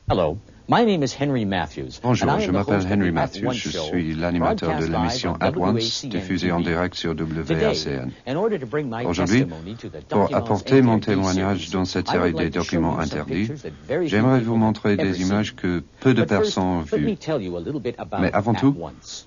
Hello. My name is Henry Matthews. Bonjour, je m'appelle Henry Matthews, je suis l'animateur de l'émission At Once, diffusée en direct sur WACN. Aujourd'hui, pour apporter mon témoignage dans cette série des documents interdits, j'aimerais vous montrer des images que peu de personnes ont vues. Mais avant tout,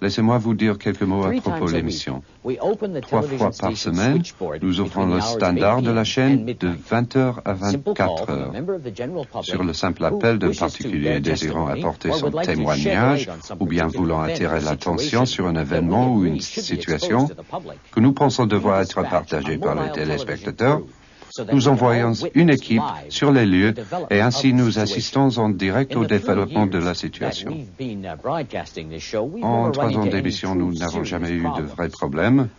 laissez-moi vous dire quelques mots à propos de l'émission. 3 fois par semaine, nous offrons le standard de la chaîne de 20h à 24h. Sur le simple appel d'un particulier désirant apporter son témoignage ou bien voulant attirer l'attention sur un événement ou une situation que nous pensons devoir être partagée par les téléspectateurs, nous envoyons une équipe sur les lieux et ainsi nous assistons en direct au développement de la situation. En 3 ans d'émission, nous n'avons jamais eu de vrais problèmes.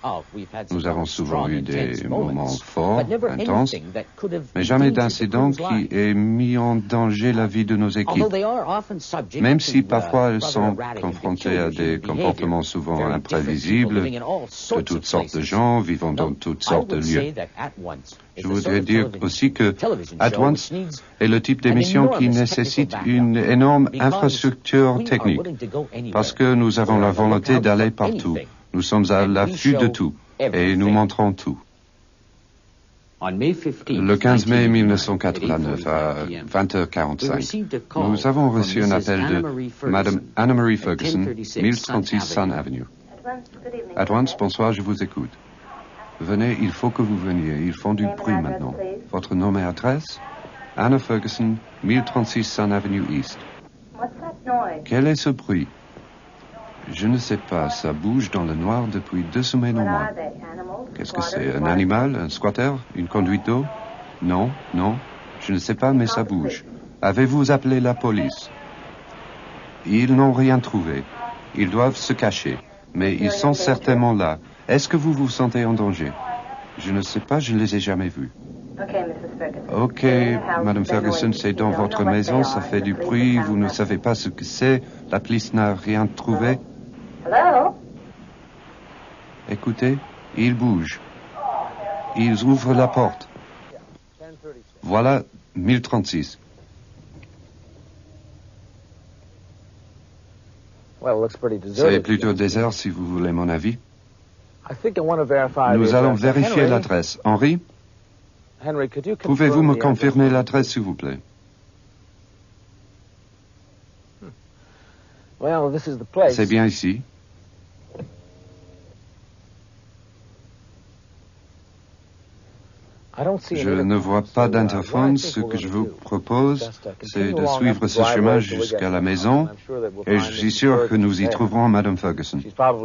Nous avons souvent eu des moments forts, intenses, mais jamais d'incident qui ait mis en danger la vie de nos équipes. Même si parfois elles sont confrontées à des comportements souvent imprévisibles de toutes sortes de gens vivant dans toutes sortes de lieux. Je voudrais dire aussi que At Once est le type d'émission qui nécessite une énorme infrastructure technique, parce que nous avons la volonté d'aller partout. Nous sommes à l'affût de tout, et nous montrons tout. Le 15 mai 1989, à 20h45, nous avons reçu un appel de Madame Anna-Marie Ferguson, 1036 Sun Avenue. At Once, bonsoir, je vous écoute. Venez, il faut que vous veniez. Ils font du bruit maintenant. Votre nom et adresse? Anna Ferguson, 1036 Sun Avenue East. Quel est ce bruit? Je ne sais pas. Ça bouge dans le noir depuis 2 semaines au moins. Qu'est-ce que c'est? Un animal? Un squatter? Une conduite d'eau? Non, non. Je ne sais pas, mais ça bouge. Avez-vous appelé la police? Ils n'ont rien trouvé. Ils doivent se cacher. Mais ils sont certainement là. Est-ce que vous vous sentez en danger? Je ne sais pas, je ne les ai jamais vus. Ok, Madame Ferguson, c'est dans votre maison, ça fait du bruit, vous ne savez pas ce que c'est, la police n'a rien trouvé. Écoutez, ils bougent. Ils ouvrent la porte. Voilà 1036. C'est plutôt désert si vous voulez mon avis. Nous allons vérifier l'adresse. Henry, pouvez-vous me confirmer l'adresse, s'il vous plaît? C'est bien ici. Je ne vois pas d'interphone. Ce que je vous propose, c'est de suivre ce chemin jusqu'à la maison et je suis sûr que nous y trouverons Madame Ferguson.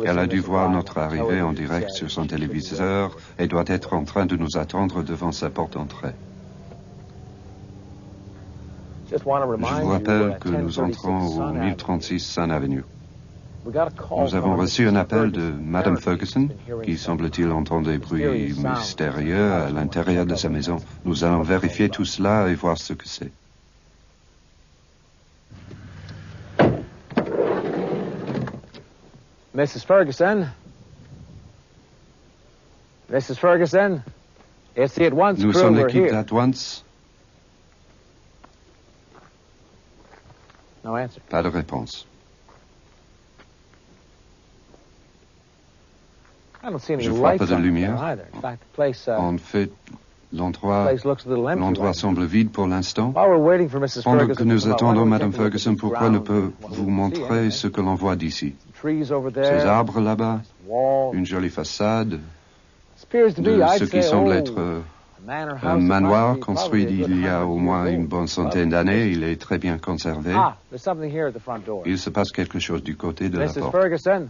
Elle a dû voir notre arrivée en direct sur son téléviseur et doit être en train de nous attendre devant sa porte d'entrée. Je vous rappelle que nous entrons au 1036 Sun Avenue. Nous avons reçu un appel de Madame Ferguson, qui semble-t-il entend des bruits mystérieux à l'intérieur de sa maison. Nous allons vérifier tout cela et voir ce que c'est. Mrs. Ferguson? Mrs. Ferguson? It's the At Once Nous crew. sommes We're l'équipe here. d'At Once. No answer. Pas de réponse. I don't see any Je vois lights pas de on lumière. there either. In fact, the place, En fait, l'endroit looks a little empty. l'endroit right now. semble vide pour l'instant. While we're waiting for Mrs. Pendant Ferguson que nous to come out, why attendons don't we Madame take a look at Ferguson, the pourquoi ne grounds peut and what vous we can see, montrer anyway? ce que l'on voit d'ici? Trees over there, Ces arbres là-bas, wall. une jolie façade This appears to be, de I'd ce qui say, semble oh, être a manor house un that manoir might be construit probably a good il y a 100 au moins years une old. bonne centaine d'années. Il est très bien conservé. Ah, there's something here at the front door. Il se passe quelque chose du côté de la Mrs. porte. Ferguson?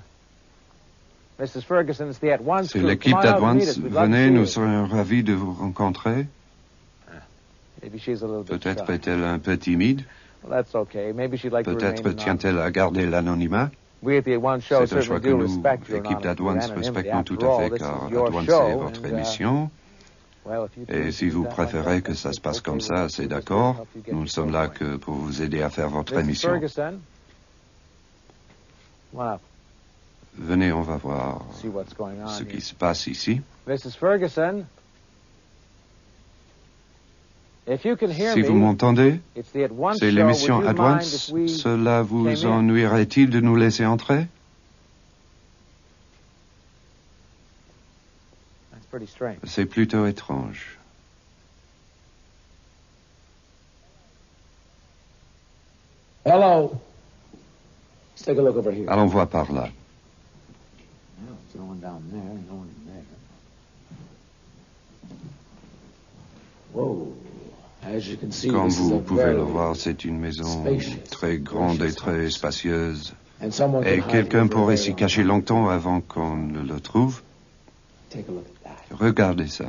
Mrs. Ferguson, it's the At Once C'est crew. l'équipe Come on out d'At and meet Once. us. We'd love to Venez, see nous you. serions ravis de vous rencontrer. Maybe she's a little bit Peut-être shy. est-elle un peu timide. Well, that's okay. Maybe she'd like to remain Peut-être anonymous. tient-elle à garder l'anonymat. We at the At Once show C'est un choix certainly que do nous, respect your l'équipe d'At Once, anonymity. respectons tout After à all, fait, this car is your At Once, show, c'est votre and, émission. well, if you Et si vous préférez que ça se passe comme ça, c'est d'accord. Nous ne sommes là que pour vous aider à faire votre Mrs. émission. Ferguson? Come on up. Venez, on va voir See what's going on ce here. qui se passe ici. Mrs. Ferguson? Si vous m'entendez, c'est l'émission At Once. Cela vous ennuierait-il de nous laisser entrer? C'est plutôt étrange. Hello. Let's take a look over here. Allons voir par là. No one down there, no one in there. Whoa. As you can see, Comme this is vous a pouvez very le voir, c'est une maison très grande et très spacieuse. and someone Et could hide quelqu'un here for a pourrait very s'y long cacher time. longtemps avant qu'on ne le trouve. Take a look at that. Regardez ça.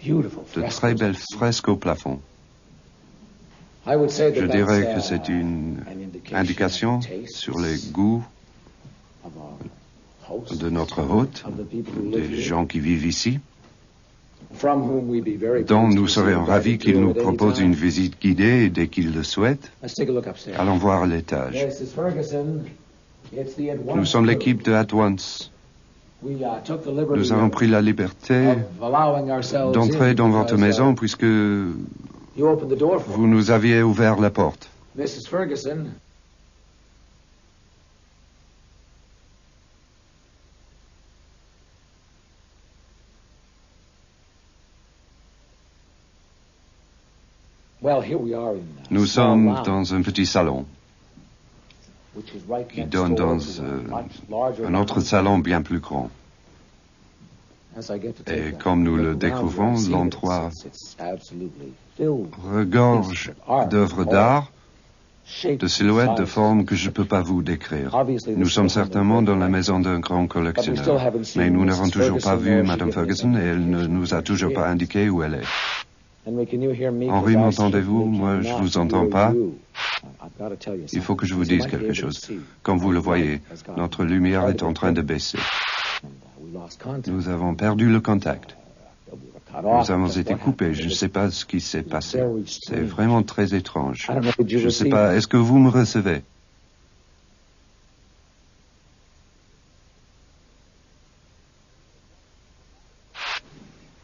Beautiful De frescoes. très belles fresques au plafond. I would say that Je that's, dirais que c'est une an indication of the tastes sur les goûts of our hosts, de notre hôte, of the people who live des here, gens qui vivent ici, from whom we'd be very dont pleased nous to serions receive ravis a qu'ils tour nous at any proposent time. une visite guidée dès qu'ils le souhaitent. Let's take a look upstairs. Allons voir l'étage. Mrs. Ferguson, it's the At Once Nous sommes crew. l'équipe de At Once. We, took the liberty Nous avons pris la liberté of allowing ourselves d'entrer in dans votre because, maison puisque you opened the door for vous nous aviez ouvert la porte. Mrs. Ferguson. Well, here we are in Nous small sommes lounge, dans un petit salon which is right qui next donne door dans to a much larger un autre lounge. salon bien plus grand. As I get to take Et a comme nous look le around, découvrons, I see that l'endroit it's absolutely filled regorge d'œuvres d'art, shapes, de silhouettes, de sizes. formes que je ne peux pas vous décrire. Nous sommes certainement dans la maison d'un grand collectionneur, mais nous n'avons toujours pas vu Madame Ferguson et elle ne nous a toujours pas indiqué où elle est. Henry, can you hear me? Henri, 'Cause I m'entendez-vous? certainly Moi, je cannot vous entends hear pas. you. I've got to tell you Il faut que je vous something. dise You might be quelque able chose. to see. Comme vous le voyez, Has gone notre lumière est en train de quite a bit baisser. dim, and, we lost contact. Nous avons perdu le contact. We were cut off. Nous avons Just été what coupés. happened? Je ne sais pas ce qui s'est passé. Very C'est strange. vraiment très étrange. I don't know, did you Je ne sais receive pas. it? Est-ce que vous me recevez?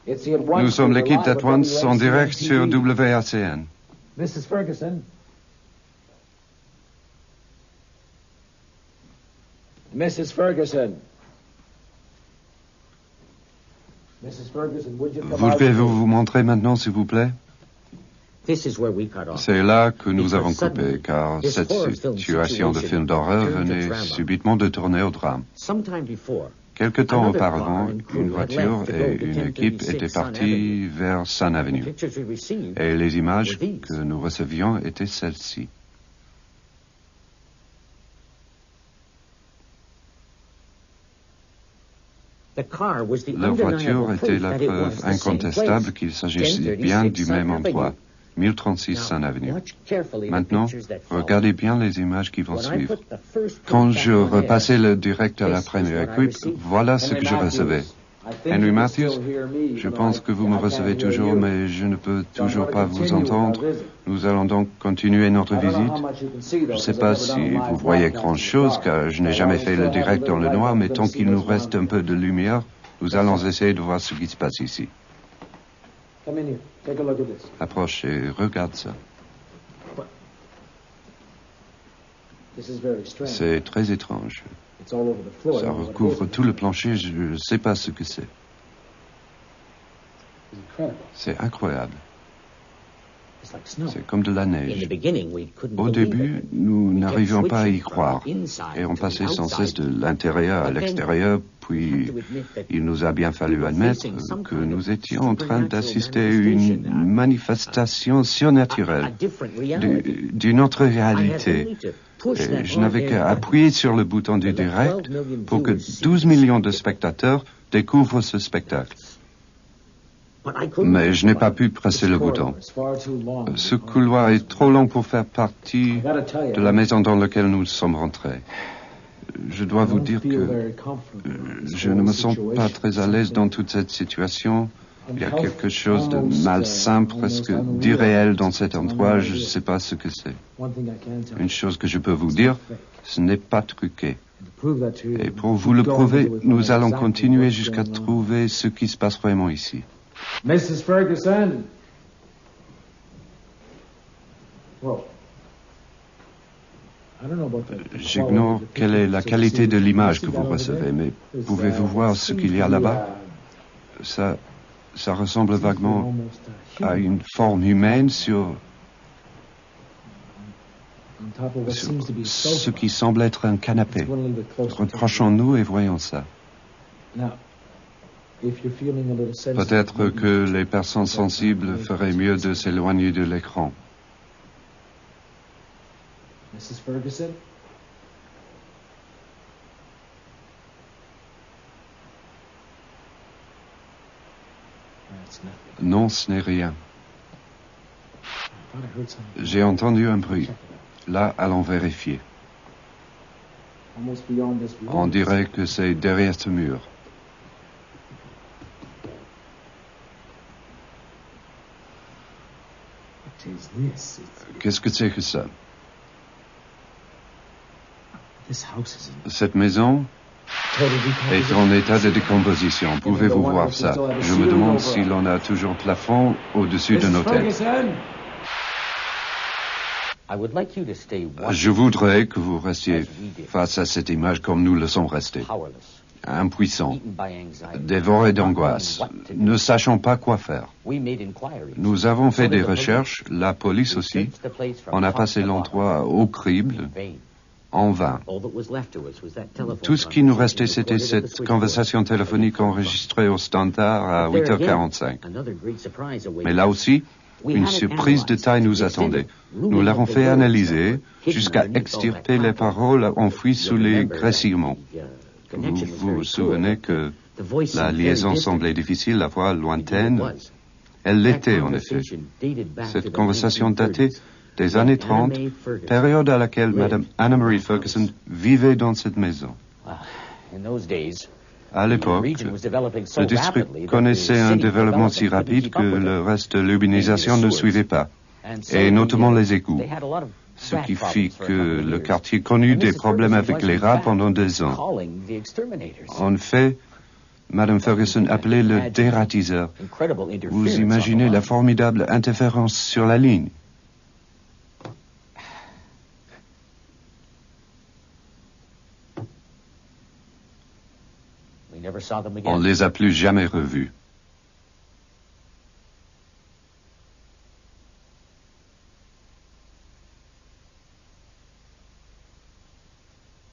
It's the At Once Nous sommes crew, l'équipe live d'At at Once en direct sur WACN. WACN. Mrs. Ferguson. Mrs. Ferguson. Mrs. Ferguson, would you come out? Voulez-vous vous montrer maintenant, s'il vous plaît? This is where we cut off. C'est là que nous Because avons suddenly, coupé, car this cette horror film situation de film d'horreur turned to venait drama. subitement de tourner au drame. Sometime before, Quelque temps another auparavant, car and crew une had voiture left to go et to une 1036 équipe étaient Sun partis vers Sun the Avenue. pictures we received Et les images were these. que nous recevions étaient celles-ci. The car was the Leur voiture undeniable était proof la that it preuve was the same incontestable place. qu'il s'agissait 1036 bien du Sun même Avenue. endroit, 1036 Now, Sun Avenue. watch carefully the Maintenant, pictures that follow. regardez bien les images qui vont When I suivre. put the first Quand clip je back on air, repassais le direct à la this is première what I équipe, received. voilà ce que je recevais. Henry Matthews, je pense que vous me recevez toujours, mais je ne peux toujours pas vous entendre. Nous allons donc continuer notre visite. Je ne sais pas si vous voyez grand-chose, car je n'ai jamais fait le direct dans le noir, mais tant qu'il nous reste un peu de lumière, nous allons essayer de voir ce qui se passe ici. Come in here. Take a look at this. Approche et regarde ça. This is very strange. C'est très étrange. It's all over the floor. I Ça don't know what it recouvre is. tout le plancher, je ne sais pas ce que c'est. It's incredible. C'est incroyable. It's like snow. C'est comme de la In the neige. beginning, we couldn't Au believe début, it. nous We n'arrivions kept pas à y switching from croire. inside Et on to passait the sans outside. cesse de l'intérieur à But then, l'extérieur, puis il nous a bien fallu admettre que nous étions en train d'assister à une manifestation a surnaturelle different reality. d'une autre I had réalité. only to push Et that je n'avais on-air qu'à button. appuyer sur le bouton du direct pour que 12 millions de spectateurs découvrent ce spectacle. But I couldn't Mais je n'ai pas believe pu presser le bouton. It's far too long. Ce couloir est trop long pour faire partie I gotta tell you, de la maison dans laquelle nous sommes rentrés. Je dois I vous don't dire feel que very comfortable in this je ne whole me sens pas situation. très à l'aise dans toute cette situation. Il y a quelque chose de malsain, presque d'irréel dans cet endroit. Je ne sais pas ce que c'est. One thing I can tell you, Une chose que je peux vous dire, ce n'est pas truqué. to prove that to you, Et pour vous le go prouver, into it, nous find allons exactly continuer what's jusqu'à going on. trouver ce qui se passe vraiment ici. Mrs. Ferguson. J'ignore quelle est la qualité de l'image que vous recevez, mais pouvez-vous voir ce qu'il y a là-bas? Ça ressemble vaguement à une forme humaine sur ce qui semble être un canapé. Rapprochons-nous et voyons ça. Peut-être que les personnes sensibles feraient mieux de s'éloigner de l'écran. Mrs. Ferguson? Non, ce n'est rien. J'ai entendu un bruit. Là, allons vérifier. On dirait que c'est derrière ce mur. Qu'est-ce que c'est que ça? Cette maison est en état de décomposition. Pouvez-vous voir ça? Je me demande si l'on a toujours plafond au-dessus de nos têtes. Je voudrais que vous restiez face à cette image comme nous le sommes restés. Impuissants, dévorés d'angoisse, ne sachant pas quoi faire. Nous avons fait des recherches, la police aussi. On a passé l'endroit au crible, en vain. Tout ce qui nous restait, c'était cette conversation téléphonique enregistrée au standard à 8h45. Mais là aussi, une surprise de taille nous attendait. Nous l'avons fait analyser jusqu'à extirper les paroles enfouies sous les graissillements. Vous vous souvenez que la liaison semblait difficile, la voix lointaine. Elle l'était, en effet. Cette conversation datait des années 30, période à laquelle Mme Anna-Marie Ferguson vivait dans cette maison. À l'époque, le district connaissait un développement si rapide que le reste de l'urbanisation ne suivait pas, et notamment les égouts, ce qui fit que le quartier connut des problèmes avec les rats pendant 2 ans. En fait, Mme Ferguson appelait le dératiseur. Vous imaginez la formidable interférence sur la ligne. On ne les a plus jamais revus.